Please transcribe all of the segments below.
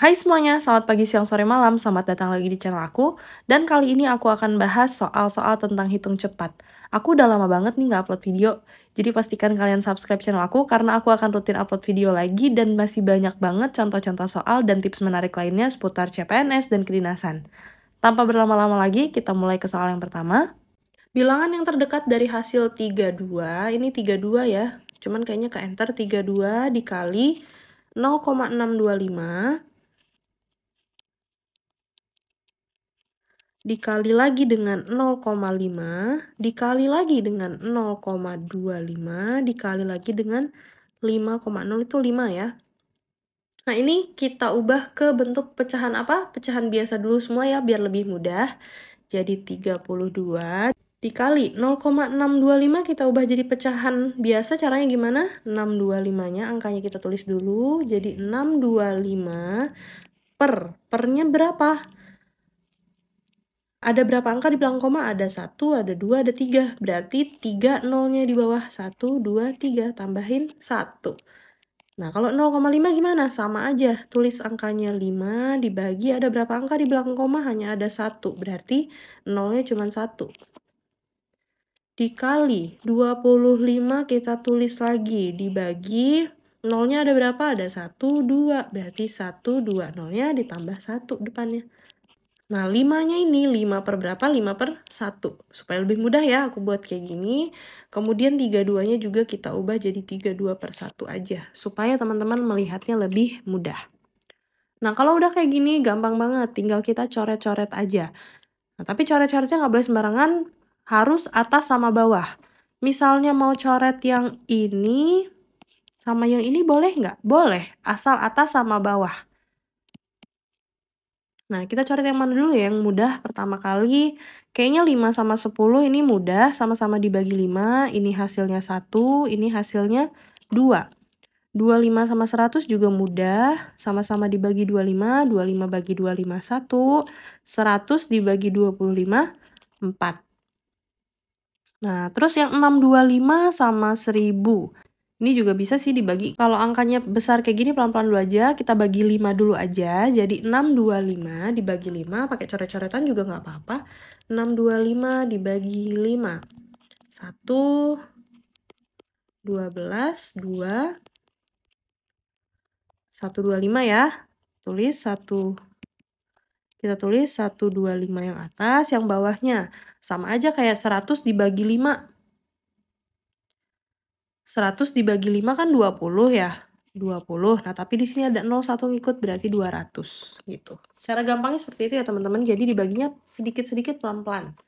Hai semuanya, selamat pagi, siang, sore, malam. Selamat datang lagi di channel aku. Dan kali ini aku akan bahas soal-soal tentang hitung cepat. Aku udah lama banget nih nggak upload video. Jadi pastikan kalian subscribe channel aku karena aku akan rutin upload video lagi dan masih banyak banget contoh-contoh soal dan tips menarik lainnya seputar CPNS dan kedinasan. Tanpa berlama-lama lagi, kita mulai ke soal yang pertama. Bilangan yang terdekat dari hasil 32, ini 32 ya. Cuman kayaknya ke enter 32 dikali 0,625 dikali lagi dengan 0,5, dikali lagi dengan 0,25, dikali lagi dengan 5,0 itu 5 ya. Nah, ini kita ubah ke bentuk pecahan apa? Pecahan biasa dulu semua ya, biar lebih mudah. Jadi 32 dikali 0,625 kita ubah jadi pecahan biasa. Caranya gimana? 625-nya angkanya kita tulis dulu. Jadi 625 pernya berapa? Ada berapa angka di belakang koma? Ada 1, ada 2, ada 3. Berarti 3 nolnya di bawah. 1, 2, 3. Tambahin 1. Nah, kalau 0,5 gimana? Sama aja. Tulis angkanya 5 dibagi ada berapa angka di belakang koma? Hanya ada 1. Berarti nolnya cuma 1. Dikali 25 kita tulis lagi. Dibagi nolnya ada berapa? Ada 1, 2. Berarti 1, 2. Nolnya ditambah 1 depannya. Nah, 5-nya ini 5 per berapa? 5 per 1. Supaya lebih mudah ya aku buat kayak gini. Kemudian 32-nya juga kita ubah jadi 32 per 1 aja. Supaya teman-teman melihatnya lebih mudah. Nah, kalau udah kayak gini gampang banget. Tinggal kita coret-coret aja. Nah, tapi coret-coretnya nggak boleh sembarangan. Harus atas sama bawah. Misalnya mau coret yang ini sama yang ini boleh nggak? Boleh. Asal atas sama bawah. Nah, kita coret yang mana dulu ya? Yang mudah pertama kali. Kayaknya 5 sama 10 ini mudah. Sama-sama dibagi 5. Ini hasilnya 1. Ini hasilnya 2. 25 sama 100 juga mudah. Sama-sama dibagi 25. 25 bagi 25, 1. 100 dibagi 25, 4. Nah, terus yang 625 sama 1000. Ini juga bisa sih dibagi. Kalau angkanya besar kayak gini pelan-pelan dulu aja. Kita bagi 5 dulu aja. Jadi 625 dibagi 5. Pakai coret-coretan juga nggak apa-apa. 625 dibagi 5. 1, 12, 2, 125 ya. Tulis 1. Kita tulis 125 yang atas. Yang bawahnya sama aja kayak 100 dibagi 5. 100 dibagi 5 kan 20 ya. 20. Nah, tapi di sini ada 01 ngikut berarti 200 gitu. Cara gampangnya seperti itu ya, teman-teman. Jadi dibaginya sedikit-sedikit pelan-pelan.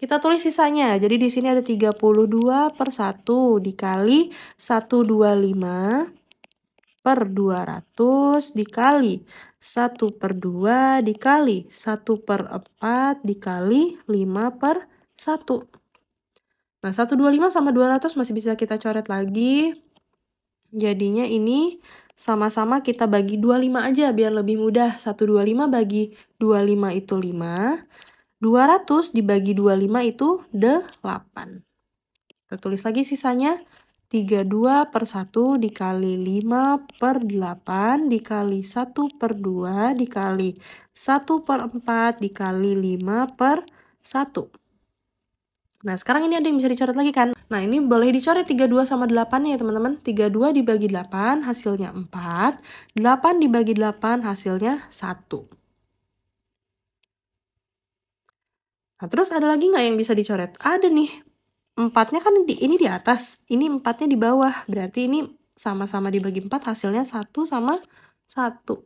Kita tulis sisanya. Jadi di sini ada 32 per 1 dikali 125 per 200 dikali 1 per 2 dikali 1 per 4 dikali 5 per 1. Nah, 125 sama 200 masih bisa kita coret lagi. Jadinya ini sama-sama kita bagi 25 aja biar lebih mudah. 125 bagi 25 itu 5. 200 dibagi 25 itu 8. Kita tulis lagi sisanya. 32 per 1 dikali 5 per 8 dikali 1 per 2 dikali 1 per 4 dikali 5 per 1. Nah, sekarang ini ada yang bisa dicoret lagi kan? Nah, ini boleh dicoret 32 sama 8 ya, teman-teman. 32 dibagi 8 hasilnya 4. 8 dibagi 8 hasilnya 1. Nah, terus ada lagi nggak yang bisa dicoret? Ada nih. 4-nya kan ini di atas. Ini 4-nya di bawah. Berarti ini sama-sama dibagi 4 hasilnya 1 sama 1.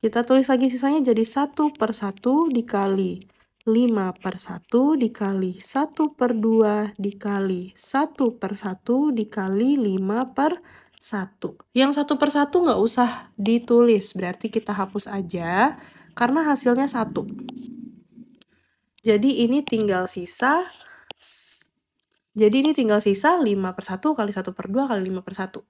Kita tulis lagi sisanya jadi 1 per 1 dikali 5 per 1 dikali 1 per 2 dikali 1 per 1 dikali 5 per 1. Yang 1 per 1 nggak usah ditulis, berarti kita hapus aja karena hasilnya 1. Jadi ini tinggal sisa 5 per 1 kali 1 per 2 kali 5 per 1.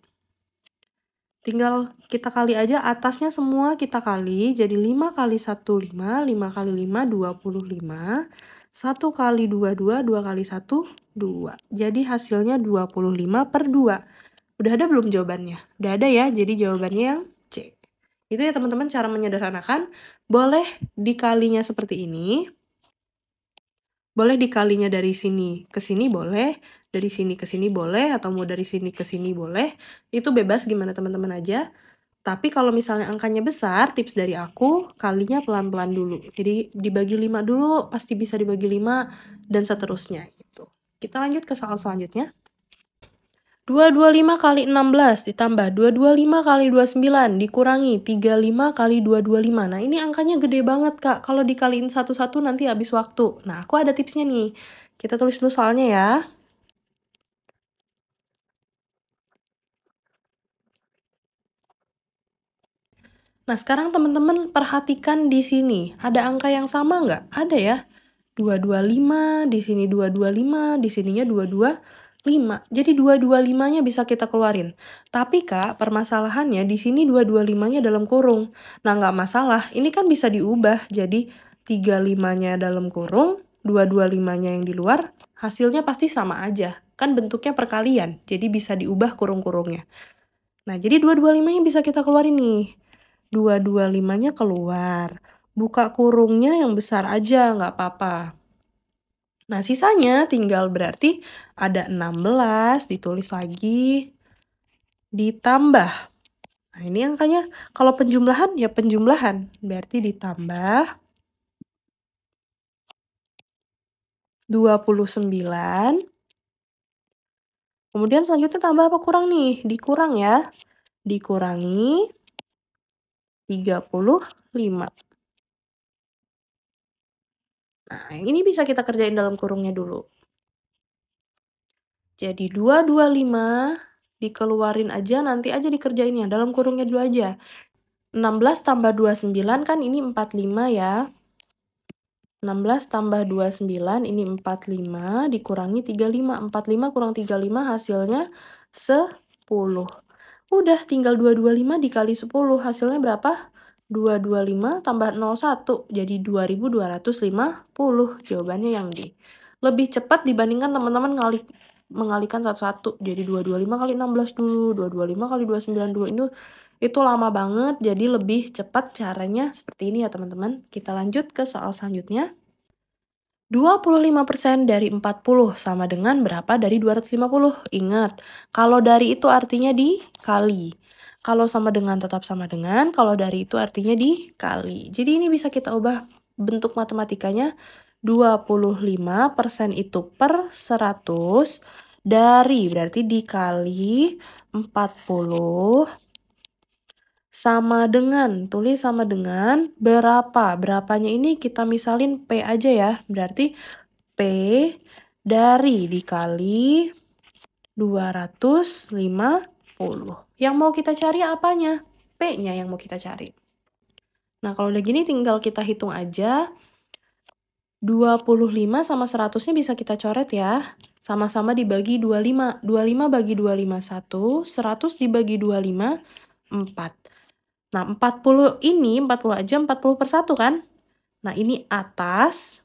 Tinggal kita kali aja atasnya semua kita kali. Jadi 5 kali 1, 5. 5 kali 5, 25. 1 kali 2, 2. 2 kali 1, 2. Jadi hasilnya 25 per 2. Udah ada belum jawabannya? Udah ada ya, jadi jawabannya yang C. Itu ya teman-teman cara menyederhanakan, boleh dikalinya seperti ini, boleh dikalinya dari sini ke sini boleh, dari sini ke sini boleh, atau mau dari sini ke sini boleh, itu bebas gimana teman-teman aja. Tapi kalau misalnya angkanya besar, tips dari aku, kalinya pelan-pelan dulu. Jadi dibagi 5 dulu, pasti bisa dibagi 5, dan seterusnya gitu. Kita lanjut ke soal selanjutnya. 225 kali 16 ditambah 225 kali 29 dikurangi 35 kali 225. Nah, ini angkanya gede banget, Kak. Kalau dikaliin satu-satu nanti habis waktu. Nah, aku ada tipsnya nih. Kita tulis dulu soalnya ya. Nah, sekarang teman-teman perhatikan di sini. Ada angka yang sama nggak? Ada ya. 225, di sini 225, di sininya 225. Jadi 225-nya bisa kita keluarin. Tapi Kak, permasalahannya di sini 225-nya dalam kurung. Nah, nggak masalah. Ini kan bisa diubah. Jadi 35-nya dalam kurung, 225-nya yang di luar, hasilnya pasti sama aja. Kan bentuknya perkalian. Jadi bisa diubah kurung-kurungnya. Nah, jadi 225-nya bisa kita keluarin nih. 225-nya keluar. Buka kurungnya yang besar aja, nggak apa-apa. Nah, sisanya tinggal berarti ada 16, ditulis lagi, ditambah. Nah, ini angkanya kalau penjumlahan ya penjumlahan. Berarti ditambah 29. Kemudian selanjutnya tambah apa kurang nih? Dikurang ya. Dikurangi 35. Nah, ini bisa kita kerjain dalam kurungnya dulu. Jadi 225 dikeluarin aja, nanti aja dikerjainnya, dalam kurungnya dulu aja. 16 tambah 29 kan ini 45 ya. 16 tambah 29 ini 45 dikurangi 35. 45 kurang 35 hasilnya 10. Udah tinggal 225 dikali 10 hasilnya berapa? 225 tambah 01 jadi 2250. Jawabannya yang D. Lebih cepat dibandingkan teman-teman mengalihkan satu-satu. Jadi 225 kali 16 dulu, 225 kali 292 itu lama banget. Jadi lebih cepat caranya seperti ini ya teman-teman. Kita lanjut ke soal selanjutnya. 25% dari 40 sama dengan berapa dari 250? Ingat, kalau dari itu artinya dikali. Kalau sama dengan tetap sama dengan, kalau dari itu artinya dikali. Jadi ini bisa kita ubah bentuk matematikanya. 25% itu per 100 dari berarti dikali 40 sama dengan, tulis sama dengan berapa. Berapanya ini kita misalin P aja ya. Berarti P dari dikali 250. Yang mau kita cari apanya? P-nya yang mau kita cari. Nah, kalau udah gini tinggal kita hitung aja. 25 sama 100-nya bisa kita coret ya. Sama-sama dibagi 25. 25 bagi 25, 1. 100 dibagi 25, 4. Nah, 40 ini, 40 aja 40 per 1 kan? Nah, ini atas.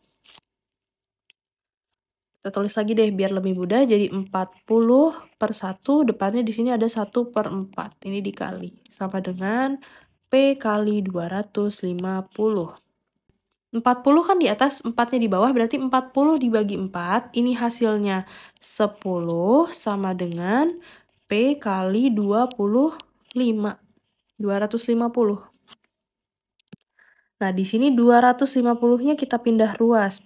Kita tulis lagi deh biar lebih mudah. Jadi 40 per 1, depannya di sini ada 1 per 4. Ini dikali. Sama dengan P kali 250. 40 kan di atas, 4-nya di bawah, berarti 40 dibagi 4. Ini hasilnya 10 sama dengan P kali 25. 250. Nah, di sini 250-nya kita pindah ruas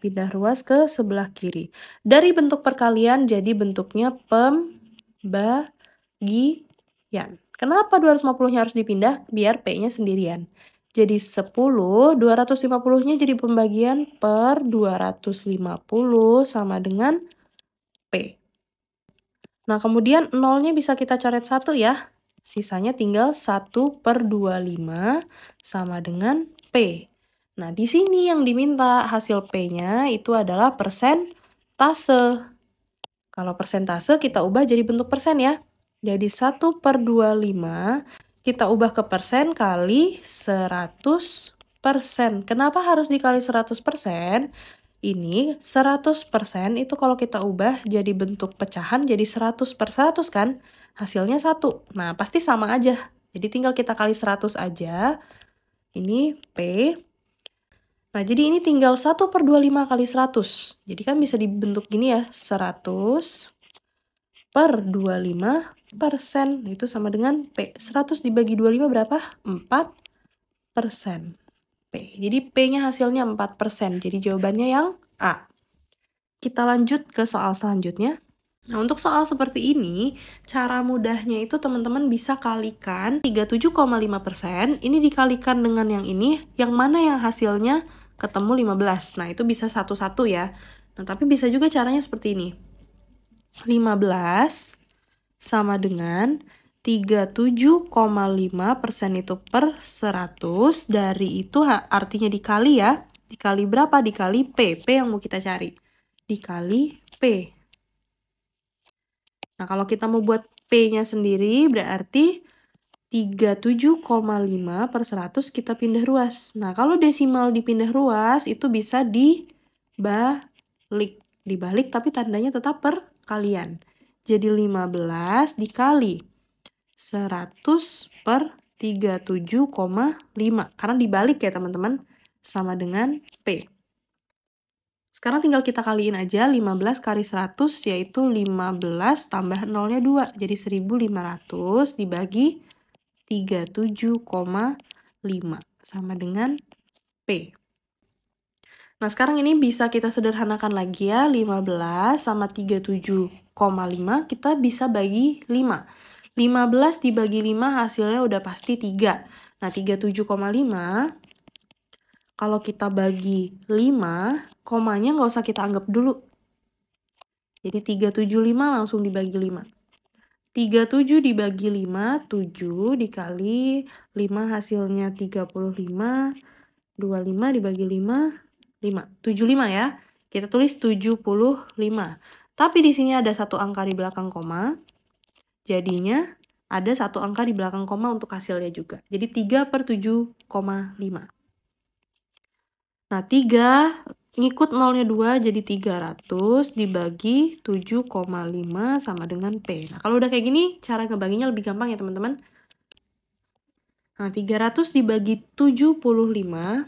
ke sebelah kiri. Dari bentuk perkalian jadi bentuknya pembagian. Kenapa 250-nya harus dipindah? Biar P-nya sendirian. Jadi 10, 250-nya jadi pembagian per 250 sama dengan P. Nah, kemudian 0-nya bisa kita coret 1 ya. Sisanya tinggal 1 per 25 sama dengan P. Nah, di sini yang diminta hasil P-nya itu adalah persentase. Kalau persentase kita ubah jadi bentuk persen ya. Jadi 1 per 25 kita ubah ke persen kali 100%. Kenapa harus dikali 100%? Ini 100% itu kalau kita ubah jadi bentuk pecahan jadi 100 per 100 kan? Hasilnya 1. Nah, pasti sama aja. Jadi tinggal kita kali 100 aja. Ini P. Nah, jadi ini tinggal 1/25 kali 100. Jadi kan bisa dibentuk gini ya, 100/25%. Itu sama dengan P. 100 dibagi 25 berapa? 4%. P. Jadi P-nya hasilnya 4%. Jadi jawabannya yang A. Kita lanjut ke soal selanjutnya. Nah, untuk soal seperti ini, cara mudahnya itu teman-teman bisa kalikan 37,5%, ini dikalikan dengan yang ini, yang mana yang hasilnya ketemu 15. Nah, itu bisa satu-satu ya. Nah, tapi bisa juga caranya seperti ini. 15 sama dengan 37,5% itu per 100, dari itu artinya dikali ya. Dikali berapa? Dikali P. P yang mau kita cari. Dikali P. Nah, kalau kita mau buat P-nya sendiri, berarti 37,5/100 kita pindah ruas. Nah, kalau desimal dipindah ruas, itu bisa dibalik. Dibalik, tapi tandanya tetap perkalian. Jadi 15 dikali 100 per 37,5. Karena dibalik ya, teman-teman. Sama dengan P. Sekarang tinggal kita kaliin aja, 15 kali 100 yaitu 15 tambah 0-nya 2. Jadi 1500 dibagi 37,5 sama dengan P. Nah, sekarang ini bisa kita sederhanakan lagi ya, 15 sama 37,5 kita bisa bagi 5. 15 dibagi 5 hasilnya udah pasti 3. Nah, 37,5 kalau kita bagi 5, komanya nggak usah kita anggap dulu. Jadi 375 langsung dibagi 5. 37 dibagi 5, 7 dikali 5 hasilnya 35. 25 dibagi 5, 5. 75 ya. Kita tulis 75. Tapi di sini ada satu angka di belakang koma. Jadinya ada satu angka di belakang koma untuk hasilnya juga. Jadi 3/7,5. Nah, 3 ngikut 0-nya 2 jadi 300 dibagi 7,5 sama dengan P. Nah, kalau udah kayak gini, cara ngebaginya lebih gampang ya, teman-teman. Nah, 300 dibagi 75,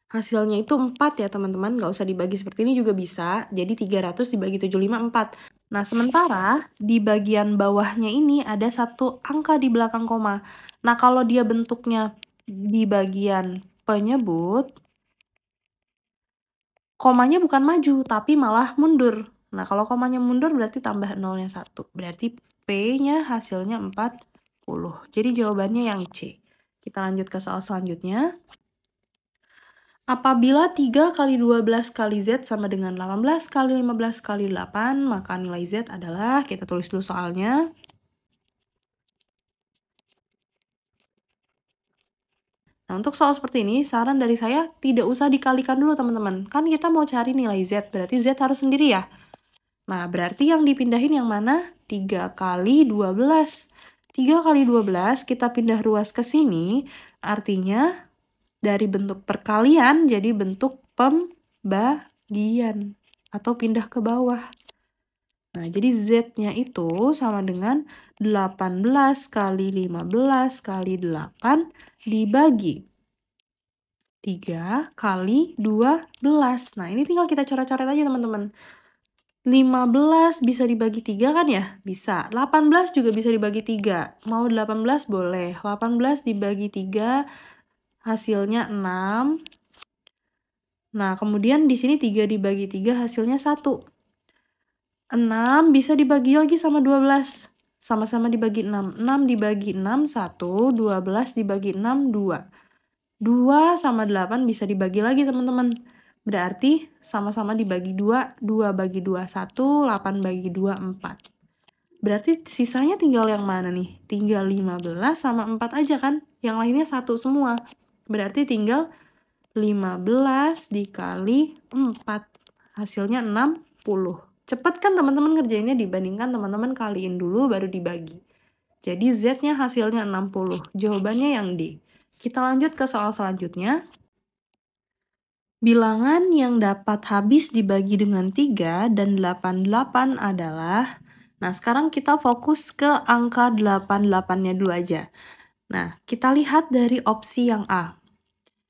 hasilnya itu 4 ya, teman-teman. Nggak usah dibagi seperti ini juga bisa. Jadi 300 dibagi 75, 4. Nah, sementara di bagian bawahnya ini ada satu angka di belakang koma. Nah, kalau dia bentuknya di bagian penyebut, komanya bukan maju, tapi malah mundur. Nah, kalau komanya mundur berarti tambah 0-nya 1. Berarti P-nya hasilnya 40. Jadi jawabannya yang C. Kita lanjut ke soal selanjutnya. Apabila 3 kali 12 kali Z sama dengan 18 kali 15 kali 8, maka nilai Z adalah, kita tulis dulu soalnya. Nah, untuk soal seperti ini, saran dari saya tidak usah dikalikan dulu, teman-teman. Kan kita mau cari nilai Z, berarti Z harus sendiri ya. Nah, berarti yang dipindahin yang mana? 3 kali 12. 3 kali 12 kita pindah ruas ke sini, artinya dari bentuk perkalian jadi bentuk pembagian atau pindah ke bawah. Nah, jadi Z-nya itu sama dengan 18 kali 15 kali 8 dibagi 3 kali 12. Nah, ini tinggal kita coret-coret aja, teman-teman. 15 bisa dibagi 3 kan ya? Bisa. 18 juga bisa dibagi 3. Mau 18 boleh. 18 dibagi 3 hasilnya 6. Nah, kemudian di sini 3 dibagi 3 hasilnya 1. 6 bisa dibagi lagi sama 12. Sama-sama dibagi 6. 6 dibagi 6, 1. 12 dibagi 6, 2. 2 sama 8 bisa dibagi lagi, teman-teman. Berarti sama-sama dibagi 2, 2 bagi 2, 1, 8 bagi 2, 4. Berarti sisanya tinggal yang mana nih? Tinggal 15 sama 4 aja kan? Yang lainnya 1 semua. Berarti tinggal 15 dikali 4. Hasilnya 60. Cepet kan teman-teman ngerjainnya dibandingkan teman-teman kaliin dulu baru dibagi. Jadi Z-nya hasilnya 60. Jawabannya yang D. Kita lanjut ke soal selanjutnya. Bilangan yang dapat habis dibagi dengan 3 dan 88 adalah... Nah, sekarang kita fokus ke angka 88-nya dulu aja. Nah, kita lihat dari opsi yang A.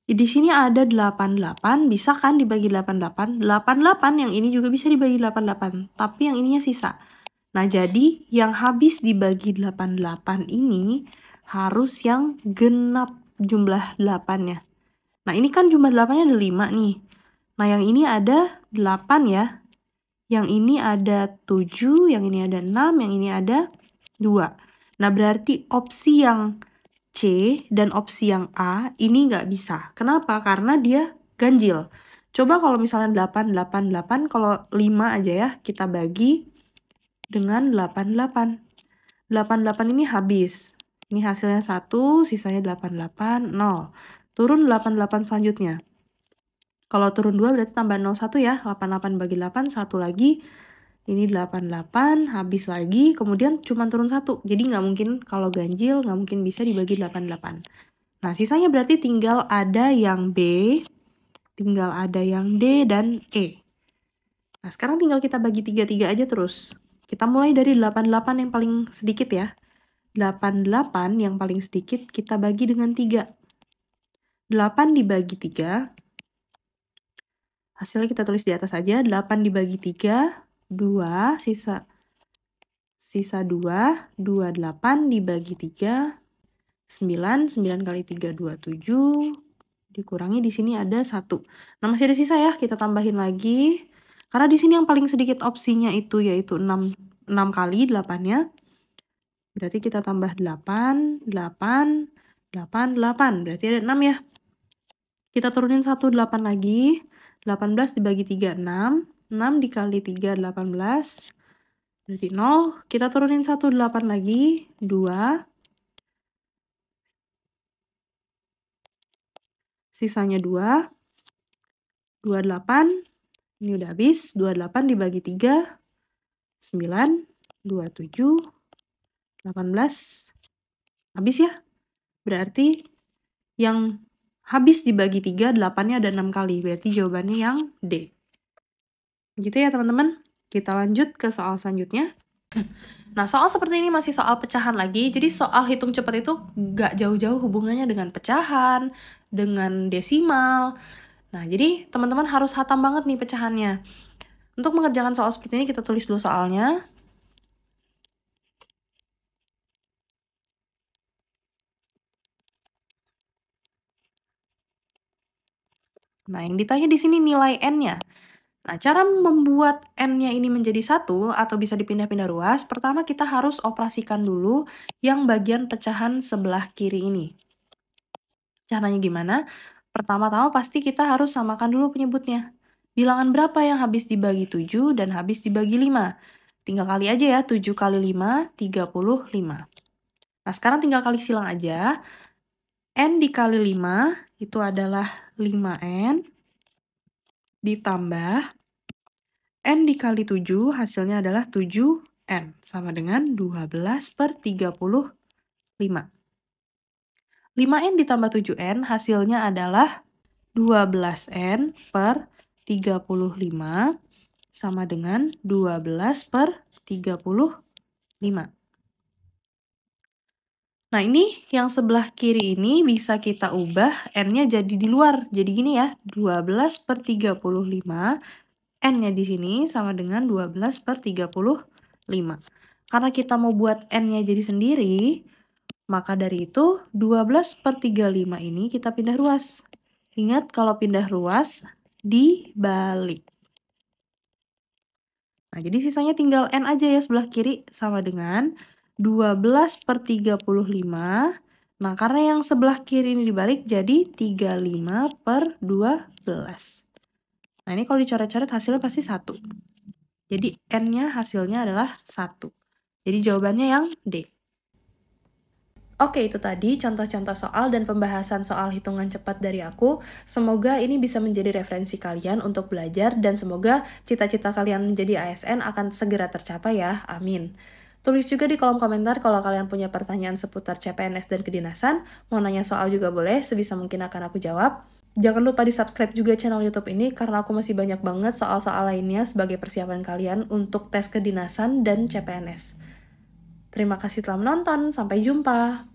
Di sini ada 88, bisa kan dibagi 88? 88 yang ini juga bisa dibagi 88, tapi yang ininya sisa. Nah, jadi yang habis dibagi 88 ini harus yang genap jumlah 8-nya. Nah, ini kan jumlah 8-nya ada 5 nih. Nah, yang ini ada 8 ya. Yang ini ada 7, yang ini ada 6, yang ini ada 2. Nah, berarti opsi yang C dan opsi yang A ini nggak bisa. Kenapa? Karena dia ganjil. Coba kalau misalnya 8, 8, 8, kalau 5 aja ya, kita bagi dengan 8, 8. 8, 8 ini habis. Ini hasilnya 1, sisanya 8, 8, 0. Turun 8, 8 selanjutnya. Kalau turun 2 berarti tambah 0, 1 ya. 8, 8 bagi 8, 1 lagi. Ini 8, 8, habis lagi, kemudian cuma turun 1. Jadi nggak mungkin kalau ganjil, nggak mungkin bisa dibagi 8, 8. Nah, sisanya berarti tinggal ada yang B, tinggal ada yang D, dan E. Nah, sekarang tinggal kita bagi 3-3 aja terus. Kita mulai dari 88 yang paling sedikit ya. 88 yang paling sedikit kita bagi dengan 3. 8 dibagi 3. Hasilnya kita tulis di atas aja. 8 dibagi 3, 2, sisa 2. 2, 8 dibagi 3, 9. 9 kali 3, 27. Dikurangi di sini ada 1. Nah, masih ada sisa ya, kita tambahin lagi. Karena di sini yang paling sedikit opsinya itu yaitu 6 kali 8-nya. Berarti kita tambah 8, 8, 8, 8. Berarti ada 6 ya. Kita turunin 1, 8 lagi. 18 dibagi 3, 6. 6 dikali 3, 18. Berarti 0. Kita turunin 1, 8 lagi. 2. Sisanya 2. 28. Ini udah habis. 28 dibagi 3. 9. 27. 18. Habis ya. Berarti yang habis dibagi 3, 8-nya ada 6 kali. Berarti jawabannya yang D. Gitu ya teman-teman. Kita lanjut ke soal selanjutnya. Nah, soal seperti ini masih soal pecahan lagi. Jadi soal hitung cepat itu nggak jauh-jauh hubungannya dengan pecahan, dengan desimal. Nah, jadi teman-teman harus hatam banget nih pecahannya. Untuk mengerjakan soal seperti ini, kita tulis dulu soalnya. Nah, yang ditanya di sini nilai N-nya. Nah, cara membuat N-nya ini menjadi 1 atau bisa dipindah-pindah ruas, pertama kita harus operasikan dulu yang bagian pecahan sebelah kiri ini. Caranya gimana? Pertama-tama pasti kita harus samakan dulu penyebutnya. Bilangan berapa yang habis dibagi 7 dan habis dibagi 5? Tinggal kali aja ya, 7 kali 5, 35. Nah, sekarang tinggal kali silang aja. N dikali 5 itu adalah 5N ditambah N dikali 7 hasilnya adalah 7N sama dengan 12/35. 5N ditambah 7N hasilnya adalah 12N per 35 sama dengan 12/35. Nah, ini yang sebelah kiri ini bisa kita ubah N-nya jadi di luar. Jadi gini ya, 12/35, N-nya di sini sama dengan 12/35. Karena kita mau buat N-nya jadi sendiri, maka dari itu 12/35 ini kita pindah ruas. Ingat kalau pindah ruas, dibalik. Nah, jadi sisanya tinggal N aja ya sebelah kiri sama dengan 12/35. Nah, karena yang sebelah kiri ini dibalik jadi 35/12. Nah, ini kalau dicoret-coret hasilnya pasti 1. Jadi N-nya hasilnya adalah 1. Jadi jawabannya yang D. Oke, itu tadi contoh-contoh soal dan pembahasan soal hitungan cepat dari aku. Semoga ini bisa menjadi referensi kalian untuk belajar dan semoga cita-cita kalian menjadi ASN akan segera tercapai ya. Amin. Tulis juga di kolom komentar kalau kalian punya pertanyaan seputar CPNS dan kedinasan. Mau nanya soal juga boleh, sebisa mungkin akan aku jawab. Jangan lupa di-subscribe juga channel YouTube ini karena aku masih banyak banget soal-soal lainnya sebagai persiapan kalian untuk tes kedinasan dan CPNS. Terima kasih telah menonton, sampai jumpa!